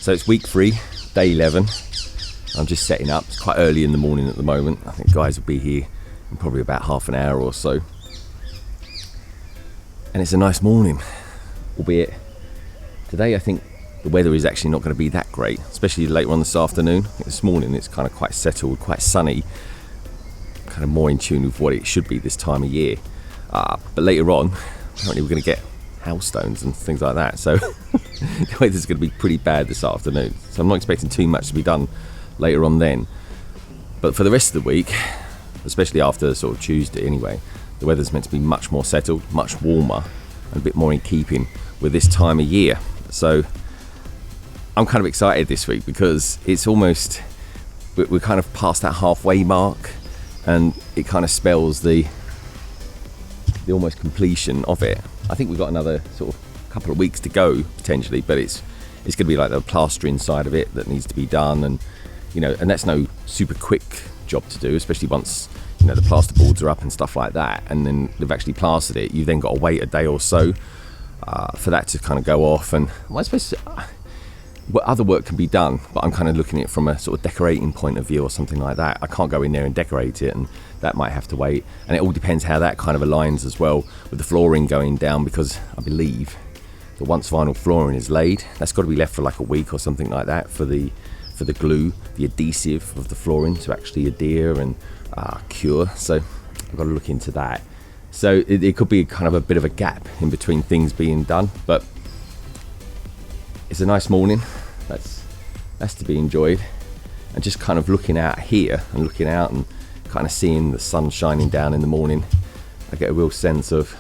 So it's week 3, day 11. I'm just setting up. It's quite early in the morning at the moment. I think guys will be here in probably about half an hour or so. And it's a nice morning, albeit today I think the weather is actually not going to be that great, especially later on this afternoon. I think this morning it's kind of quite settled, quite sunny, kind of more in tune with what it should be this time of year. But later on, apparently we're going to get hailstones and things like that, so the weather's going to be pretty bad this afternoon. So I'm not expecting too much to be done later on then. But for the rest of the week, especially after sort of Tuesday anyway, the weather's meant to be much more settled, much warmer, and a bit more in keeping with this time of year. So I'm kind of excited this week because it's almost, we're kind of past that halfway mark, and it kind of spells the almost completion of it. I think we've got another sort of couple of weeks to go potentially, but it's going to be like the plastering side of it that needs to be done, and and that's no super quick job to do, especially once the plasterboards are up and stuff like that, and then they've actually plastered it. You've then got to wait a day or so for that to kind of go off, and I suppose what other work can be done, but I'm kind of looking at it from a sort of decorating point of view or something like that. I can't go in there and decorate it, and that might have to wait. And it all depends how that kind of aligns as well with the flooring going down, because I believe that once vinyl flooring is laid, that's got to be left for like a week or something like that for the glue, the adhesive of the flooring to actually adhere and cure. So I've got to look into that. So it could be kind of a bit of a gap in between things being done, but it's a nice morning. That's to be enjoyed, and just kind of looking out here and looking out and kind of seeing the sun shining down in the morning, I get a real sense of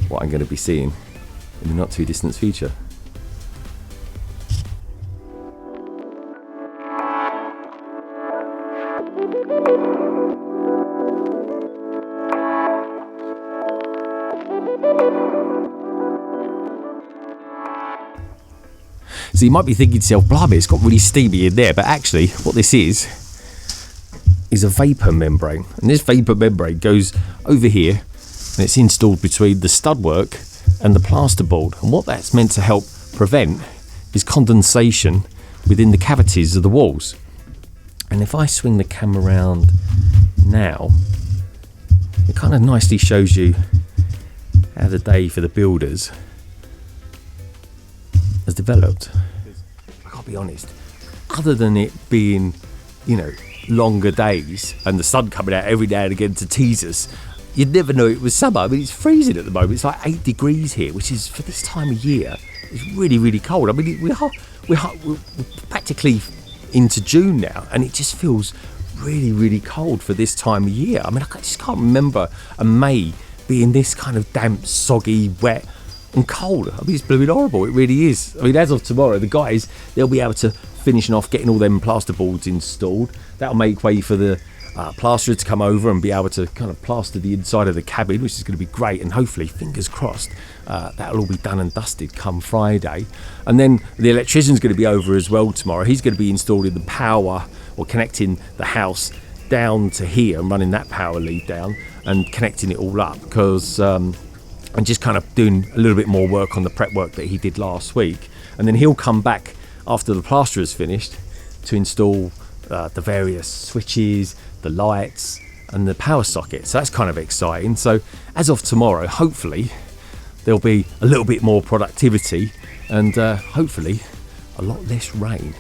what I'm going to be seeing in the not too distant future. So you might be thinking to yourself, blimey, it's got really steamy in there, but actually what this is a vapour membrane, and this vapour membrane goes over here and it's installed between the stud-work and the plasterboard, and what that's meant to help prevent is condensation within the cavities of the walls. And if I swing the camera around now, it kind of nicely shows you how the day for the builders has developed. I can't be honest, other than it being longer days and the sun coming out every now and again to tease us, you'd never know it was summer. I mean, it's freezing at the moment. It's like 8 degrees here, which is, for this time of year, it's really, really cold. I mean, we're practically into June now, and it just feels really, really cold for this time of year. I mean, I just can't remember a May being this kind of damp, soggy, wet and cold. I mean, it's blooming horrible. It really is. I mean, as of tomorrow, the guys, they'll be able to finishing off getting all them plasterboards installed. That'll make way for the plasterer to come over and be able to kind of plaster the inside of the cabin, which is going to be great, and hopefully, fingers crossed, that'll all be done and dusted come Friday. And then the electrician's going to be over as well tomorrow. He's going to be installing the power, or connecting the house down to here and running that power lead down and connecting it all up, because and just kind of doing a little bit more work on the prep work that he did last week. And then he'll come back after the plasterer's finished to install the various switches, the lights and the power socket. So that's kind of exciting. So as of tomorrow, hopefully there'll be a little bit more productivity and hopefully a lot less rain.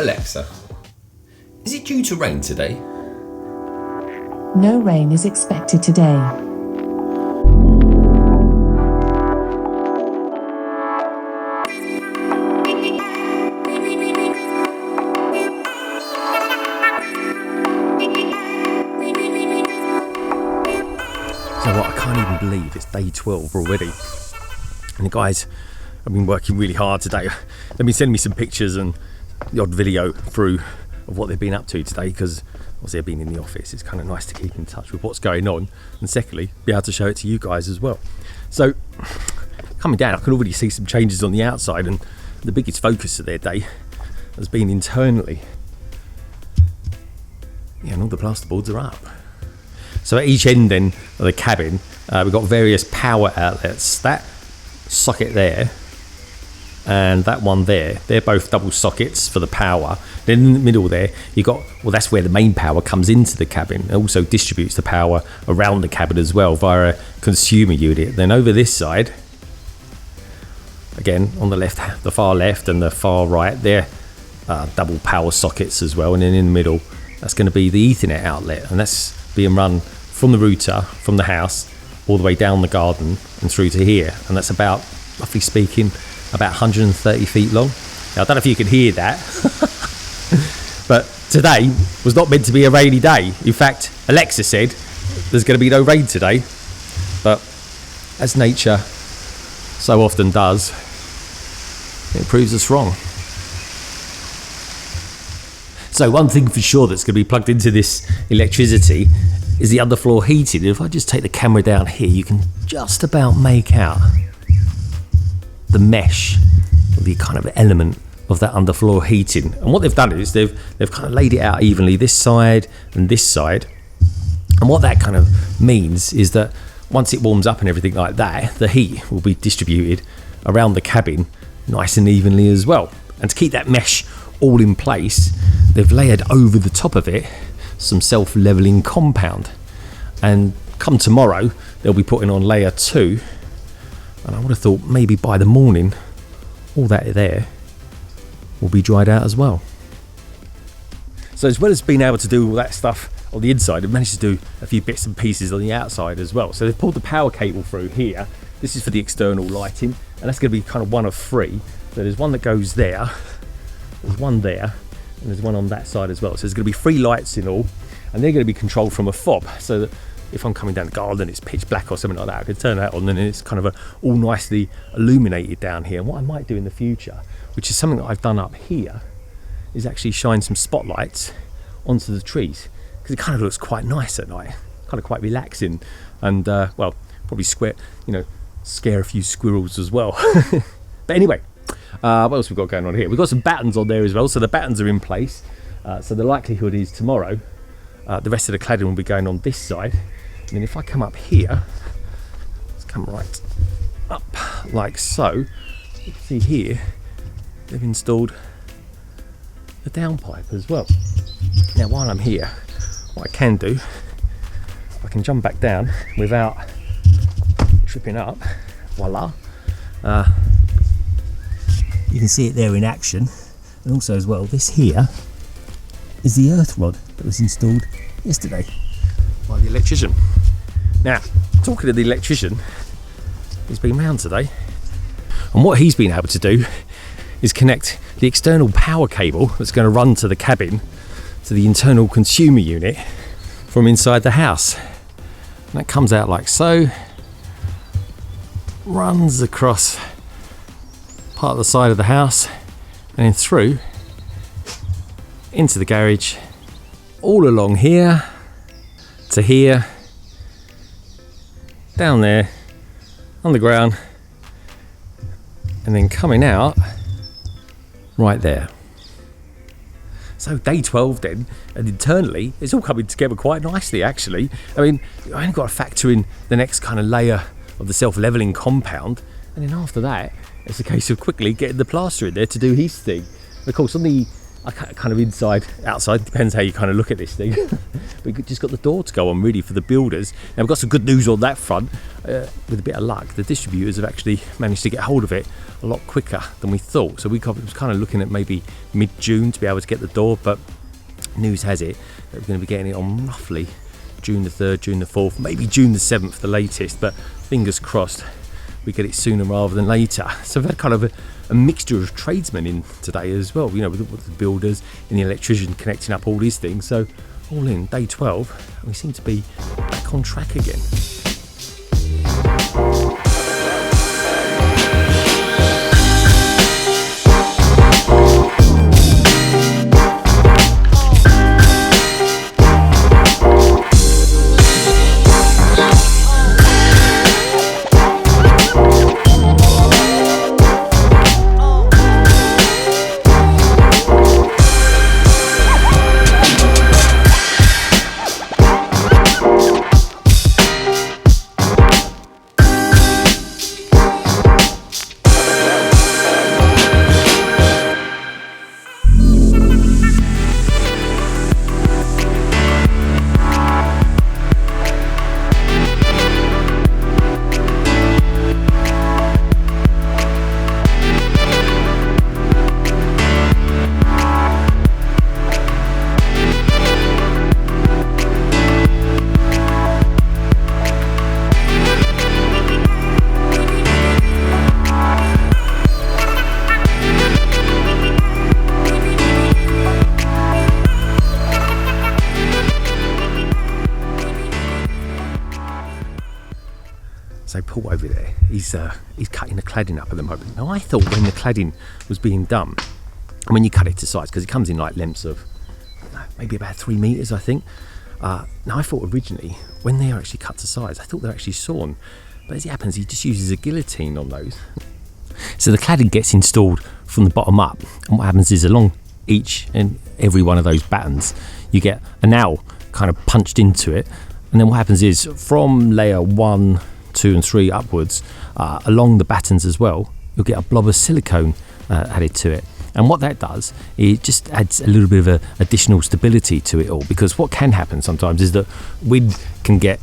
Alexa, is it due to rain today? No rain is expected today. can't even believe it's day 12 already. And the guys have been working really hard today. They've been sending me some pictures and the odd video through of what they've been up to today, because obviously they've been in the office. It's kind of nice to keep in touch with what's going on, and secondly, be able to show it to you guys as well. So coming down, I can already see some changes on the outside, and the biggest focus of their day has been internally. Yeah, and all the plasterboards are up. So at each end then of the cabin, we've got various power outlets. That socket there and that one there, they're both double sockets for the power. Then in the middle there, you got, well, that's where the main power comes into the cabin. It also distributes the power around the cabin as well via a consumer unit. Then over this side, again on the left, the far left and the far right, they're double power sockets as well. And then in the middle, that's going to be the Ethernet outlet, and that's being run from the router, from the house, all the way down the garden and through to here. And that's about, roughly speaking, about 130 feet long. Now, I don't know if you can hear that, but today was not meant to be a rainy day. In fact, Alexa said there's going to be no rain today, but as nature so often does, it proves us wrong. So one thing for sure that's going to be plugged into this electricity is the underfloor heating. If I just take the camera down here, you can just about make out the mesh, or the kind of element of that underfloor heating. And what they've done is they've kind of laid it out evenly, this side and this side. And what that kind of means is that once it warms up and everything like that, the heat will be distributed around the cabin nice and evenly as well. And to keep that mesh all in place, they've layered over the top of it some self-leveling compound. And come tomorrow, they'll be putting on layer 2. And I would have thought maybe by the morning, all that there will be dried out as well. So as well as being able to do all that stuff on the inside, they've managed to do a few bits and pieces on the outside as well. So they've pulled the power cable through here. This is for the external lighting, and that's going to be kind of one of 3. So there's one that goes there, there's one there, and there's one on that side as well. So there's going to be 3 lights in all, and they're going to be controlled from a fob, so that if I'm coming down the garden, it's pitch black or something like that, I can turn that on and it's kind of all nicely illuminated down here. And what I might do in the future, which is something that I've done up here, is actually shine some spotlights onto the trees, because it kind of looks quite nice at night, kind of quite relaxing, and well, probably scare a few squirrels as well. But anyway, what else we've got going on here? We've got some battens on there as well, so the battens are in place. So the likelihood is tomorrow, the rest of the cladding will be going on this side. And then if I come up here, let's come right up like so. You can see here, they've installed the downpipe as well. Now while I'm here, what I can do, I can jump back down without tripping up. Voila. You can see it there in action. And also as well, this here is the earth rod that was installed yesterday by the electrician. Now, talking to the electrician, he's been round today, and what he's been able to do is connect the external power cable that's going to run to the cabin to the internal consumer unit from inside the house. And that comes out like so, runs across part of the side of the house and then through into the garage, all along here to here, down there, underground, and then coming out right there. So day 12 then, and internally it's all coming together quite nicely actually. I mean, I only got to factor in the next kind of layer of the self-leveling compound, and then after that it's a case of quickly getting the plaster in there to do his thing. Of course on the kind of inside, outside, depends how you kind of look at this thing. We've just got the door to go on really for the builders. Now we've got some good news on that front. With a bit of luck, the distributors have actually managed to get hold of it a lot quicker than we thought. So we was kind of looking at maybe mid-June to be able to get the door, but news has it that we're going to be getting it on roughly June the 3rd, June the 4th, maybe June the 7th, the latest, but fingers crossed we get it sooner rather than later. So we've had kind of a mixture of tradesmen in today as well, you know, with the builders and the electrician connecting up all these things. So all in, day 12, we seem to be back on track again. So Paul over there, he's cutting the cladding up at the moment. Now I thought when the cladding was being done, and when you cut it to size, because it comes in like lengths of maybe about 3 meters, I think. Now I thought originally when they are actually cut to size, I thought they're actually sawn, but as it happens, he just uses a guillotine on those. So the cladding gets installed from the bottom up, and what happens is along each and every one of those battens, you get a nail kind of punched into it, and then what happens is from layer 1, 2 and 3 upwards, along the battens as well, you'll get a blob of silicone added to it. And what that does, it just adds a little bit of additional stability to it all, because what can happen sometimes is that wind can get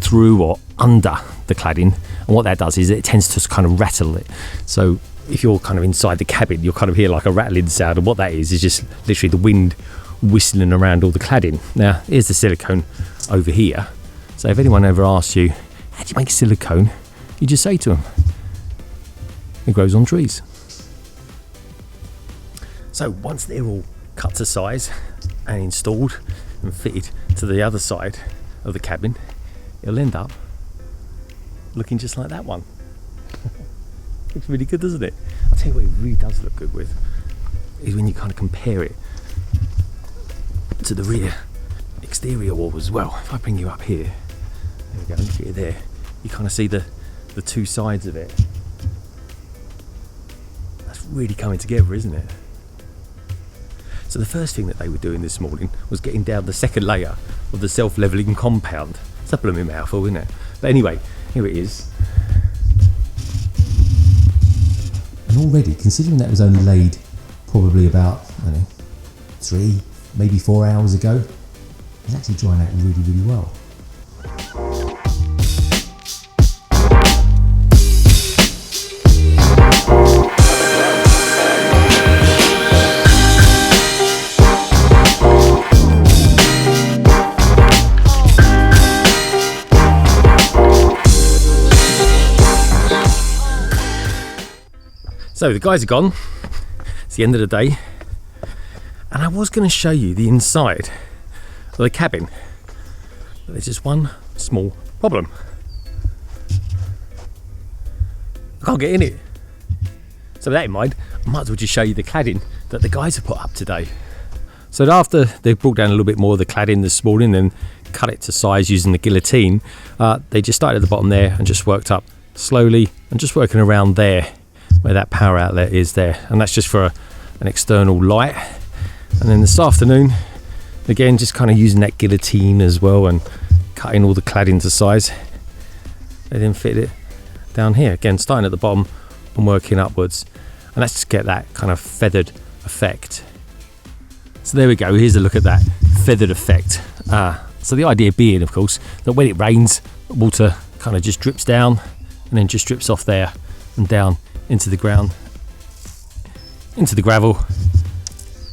through or under the cladding, and what that does is it tends to kind of rattle it. So if you're kind of inside the cabin, you'll kind of hear like a rattling sound, and what that is just literally the wind whistling around all the cladding. Now here's the silicone over here, so if anyone ever asks you how do you make silicone, you just say to them it grows on trees. So once they're all cut to size and installed and fitted to the other side of the cabin, it'll end up looking just like that one. Looks really good, doesn't it? I'll tell you what it really does look good with is when you kind of compare it to the rear exterior wall as well. If I bring you up here, there we go, look at it there, you kind of see the two sides of it. That's really coming together, isn't it? So the first thing that they were doing this morning was getting down the second layer of the self-levelling compound. It's a blooming mouthful, isn't it? But anyway, here it is. And already, considering that was only laid probably about, 3, maybe 4 hours ago, it's actually drying out really, really well. So the guys are gone, it's the end of the day, and I was going to show you the inside of the cabin, but there's just one small problem. I can't get in it. So with that in mind, I might as well just show you the cladding that the guys have put up today. So after they brought down a little bit more of the cladding this morning and cut it to size using the guillotine, they just started at the bottom there and just worked up slowly and just working around there where that power outlet is there, and that's just for an external light. And then this afternoon, again, just kind of using that guillotine as well and cutting all the cladding to size. They then fit it down here, again starting at the bottom and working upwards, and let's just get that kind of feathered effect. So there we go, here's a look at that feathered effect. So the idea being, of course, that when it rains, water kind of just drips down and then just drips off there and down into the ground, into the gravel,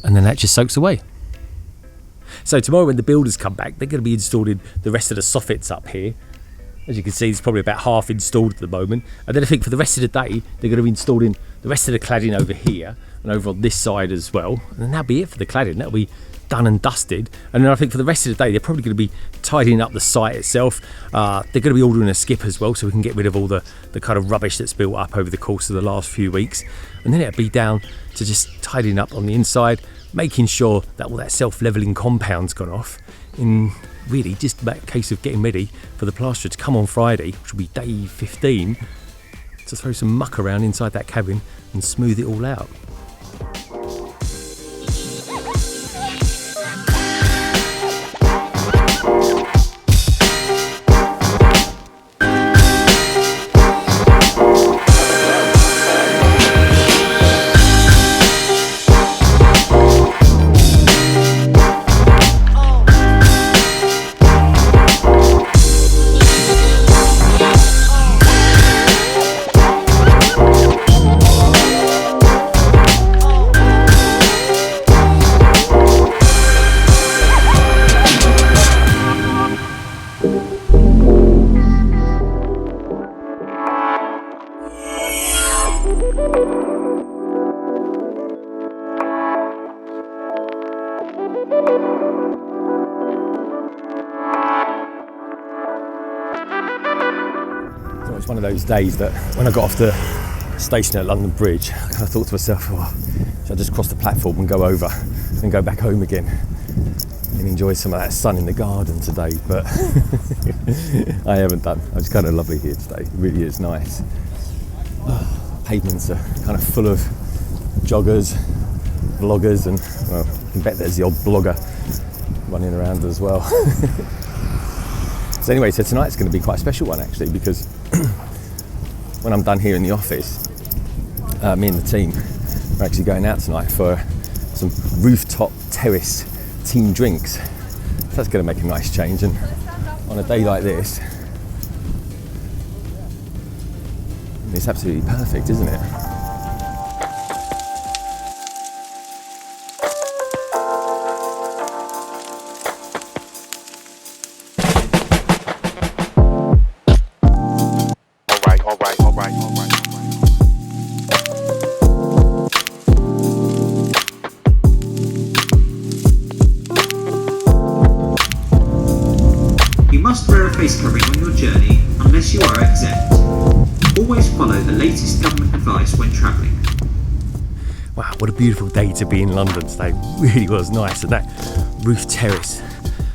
and then that just soaks away. So tomorrow when the builders come back, they're going to be installing the rest of the soffits up here. As you can see, it's probably about half installed at the moment, and then I think for the rest of the day they're going to be installing the rest of the cladding over here and over on this side as well, and then that'll be it for the cladding. That'll be done and dusted, and then I think for the rest of the day they're probably going to be tidying up the site itself. They're going to be ordering a skip as well, so we can get rid of all the kind of rubbish that's built up over the course of the last few weeks, and then it'll be down to just tidying up on the inside, making sure that all that self-levelling compound's gone off, in really just a case of getting ready for the plasterer to come on Friday, which will be day 15, to throw some muck around inside that cabin and smooth it all out. It's one of those days that when I got off the station at London Bridge, I kind of thought to myself, oh, should I just cross the platform and go over and go back home again and enjoy some of that sun in the garden today? But I haven't done. It's kind of lovely here today. It really is nice. Pavements are kind of full of joggers, vloggers, and well, you can bet there's the odd blogger running around as well. So anyway, so tonight's going to be quite a special one actually, because when I'm done here in the office, me and the team are actually going out tonight for some rooftop terrace team drinks. So that's going to make a nice change, and on a day like this, it's absolutely perfect, isn't it? You must wear a face covering on your journey unless you are exempt. Always follow the latest government advice when travelling. Wow, what a beautiful day to be in London today. It really was nice. And that roof terrace.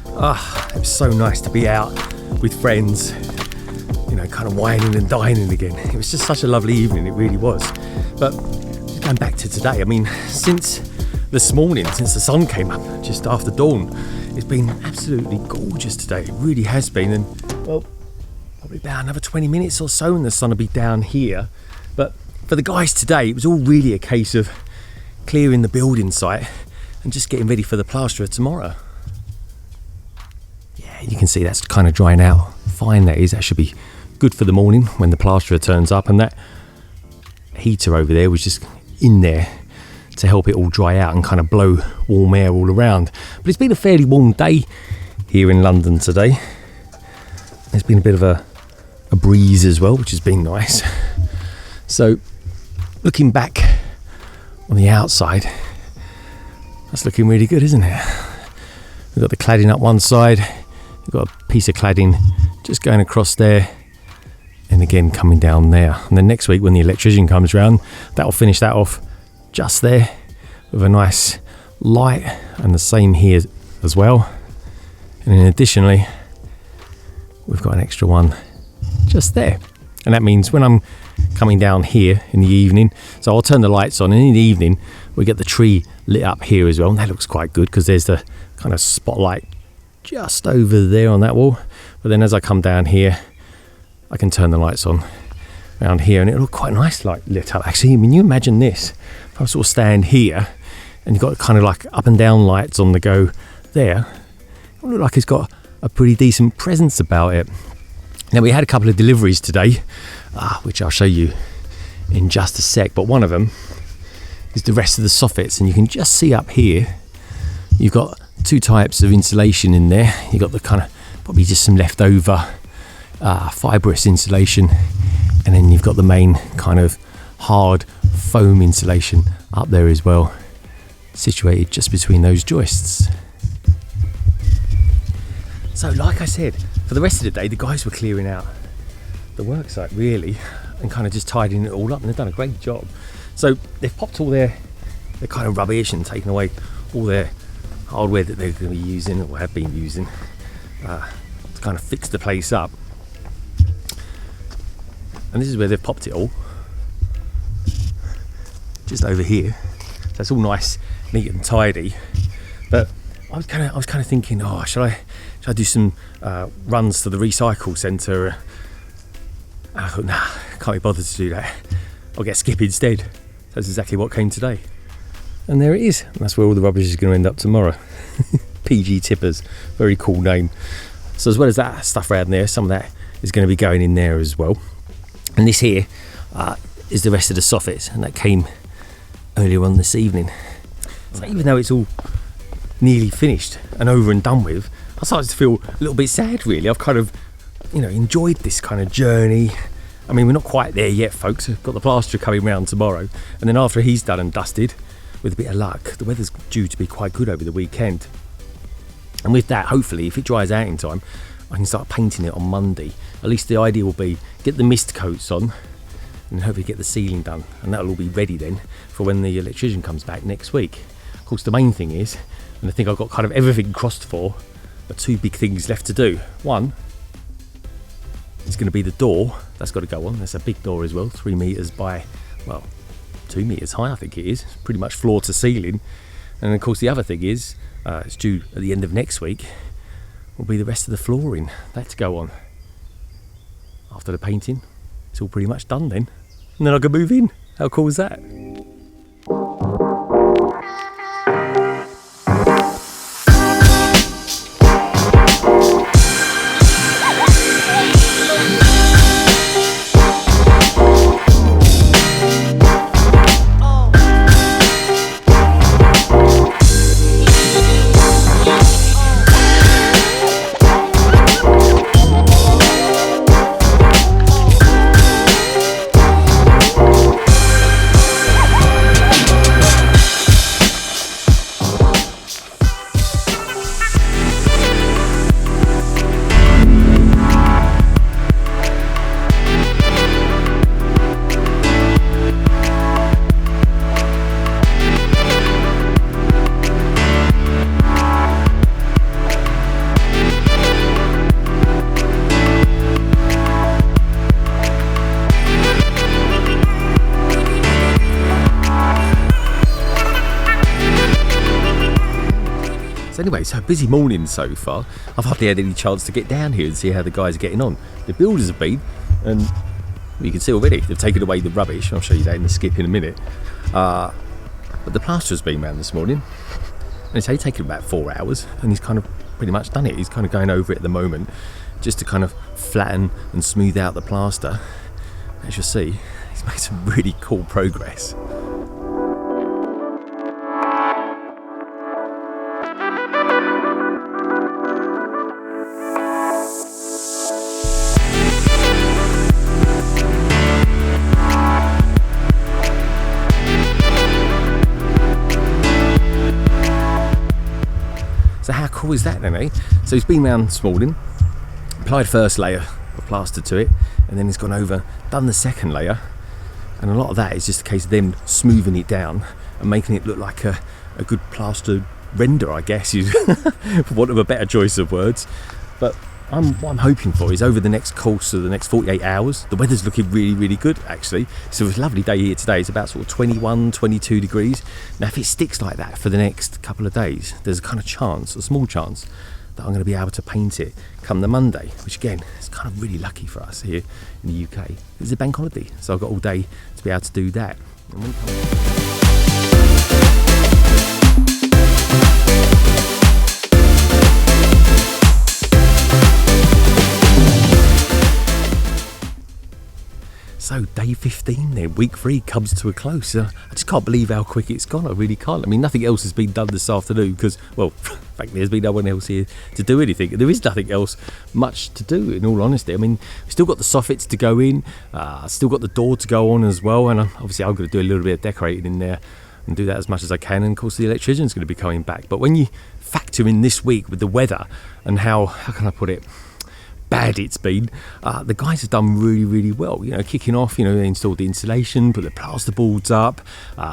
It was so nice to be out with friends, you know, kind of wining and dining again. It was just such a lovely evening, it really was. But going back to today, I mean, since this morning, since the sun came up just after dawn, it's been absolutely gorgeous today. It really has been. And well, probably about another 20 minutes or so and the sun will be down here. But for the guys today, it was all really a case of clearing the building site and just getting ready for the plasterer tomorrow. Yeah, you can see that's kind of drying out fine. That is, that should be good for the morning when the plasterer turns up. And that heater over there was just in there to help it all dry out and kind of blow warm air all around. But it's been a fairly warm day here in London today. There's been a bit of a breeze as well, which has been nice. So looking back on the outside, that's looking really good, isn't it? We've got the cladding up one side, we've got a piece of cladding just going across there, and again coming down there. And then next week when the electrician comes round, that'll finish that off just there with a nice light, and the same here as well. And then additionally, we've got an extra one just there. And that means when I'm coming down here in the evening, so I'll turn the lights on, and in the evening we get the tree lit up here as well, and that looks quite good because there's the kind of spotlight just over there on that wall. But then as I come down here, I can turn the lights on around here, and it'll look quite nice, like lit up actually. I mean, you imagine this, if I sort of stand here and you've got kind of like up and down lights on the go there, it'll look like it's got a pretty decent presence about it. Now, we had a couple of deliveries today, which I'll show you in just a sec, but one of them is the rest of the soffits, and you can just see up here you've got two types of insulation in there. You've got the kind of probably just some leftover fibrous insulation, and then you've got the main kind of hard foam insulation up there as well, situated just between those joists. So like I said, for the rest of the day, the guys were clearing out the work site really and kind of just tidying it all up, and they've done a great job. So they've popped all their kind of rubbish and taken away all their hardware that they're going to be using or have been using to kind of fix the place up. And this is where they've popped it all, just over here. So it's all nice, neat and tidy. But I was kind of thinking, oh, should I do some runs to the recycle centre? And I thought, nah, can't be bothered to do that. I'll get Skip instead. That's exactly what came today. And there it is. And that's where all the rubbish is going to end up tomorrow. PG Tippers, very cool name. So as well as that stuff around there, some of that is going to be going in there as well. And this here is the rest of the soffits, and that came earlier on this evening. So even though it's all nearly finished and over and done with, I started to feel a little bit sad really. I've kind of, enjoyed this kind of journey. I mean, we're not quite there yet, folks. We've got the plasterer coming round tomorrow, and then after he's done and dusted, with a bit of luck, the weather's due to be quite good over the weekend. And with that, hopefully, if it dries out in time, I can start painting it on Monday. At least the idea will be get the mist coats on and hopefully get the ceiling done, and that'll all be ready then for when the electrician comes back next week. Of course, the main thing is, and I think I've got kind of everything crossed for, but 2 big things left to do. One is going to be the door. That's got to go on. That's a big door as well, 3 metres by, well, 2 metres high I think it is. It's pretty much floor to ceiling. And of course the other thing is, it's due at the end of next week, will be the rest of the flooring. That to go on. After the painting, it's all pretty much done then. And then I can move in. How cool is that? Anyway, so busy morning so far. I've hardly had any chance to get down here and see how the guys are getting on. The builders have been, and well, you can see already they've taken away the rubbish. I'll show you that in the skip in a minute. But the plasterer's been round this morning, and it's only taken about 4 hours, and he's kind of pretty much done it. He's kind of going over it at the moment, just to kind of flatten and smooth out the plaster. As you'll see, he's made some really cool progress. So how cool is that then, eh? So he's been round this morning, applied first layer of plaster to it, and then he's gone over, done the second layer, and a lot of that is just a case of them smoothing it down and making it look like a good plaster render, I guess, for want of a better choice of words. But what I'm hoping for is over the next course of the next 48 hours, the weather's looking really, really good actually. So it's a lovely day here today. It's about sort of 21, 22 degrees. Now if it sticks like that for the next couple of days, there's a kind of chance, a small chance, that I'm going to be able to paint it come the Monday, which again is kind of really lucky for us here in the UK. It's a bank holiday, so I've got all day to be able to do that. So day 15 then, week 3 comes to a close. I just can't believe how quick it's gone. I really can't. I mean, nothing else has been done this afternoon because, well, frankly, there's been no one else here to do anything. There is nothing else much to do, in all honesty. I mean, we've still got the soffits to go in, still got the door to go on as well, and obviously I'm going to do a little bit of decorating in there and do that as much as I can, and of course the electrician's going to be coming back. But when you factor in this week with the weather and how can I put it, bad it's been, the guys have done really, really well. You know, kicking off, you know, they installed the insulation, put the plasterboards up,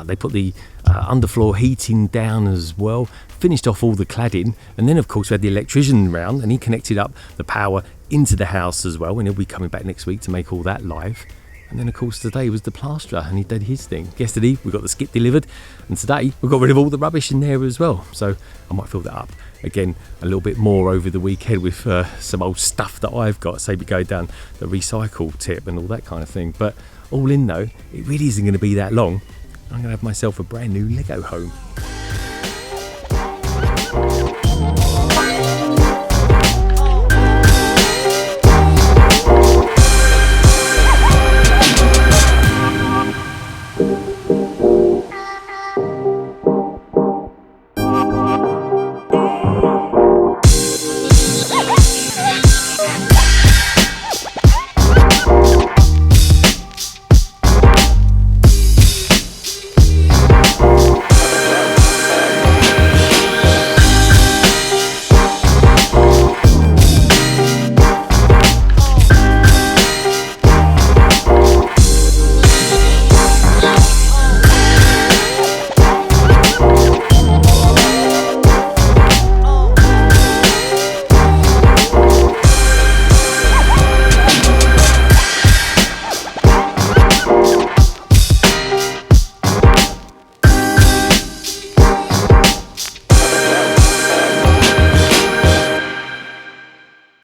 they put the underfloor heating down as well, finished off all the cladding, and then of course we had the electrician round and he connected up the power into the house as well, and he'll be coming back next week to make all that live. And then of course today was the plasterer and he did his thing. Yesterday we got the skip delivered, and today we got rid of all the rubbish in there as well. So I might fill that up again a little bit more over the weekend with some old stuff that I've got, say we go down the recycle tip and all that kind of thing. But all in though, it really isn't going to be that long. I'm going to have myself a brand new Lego home.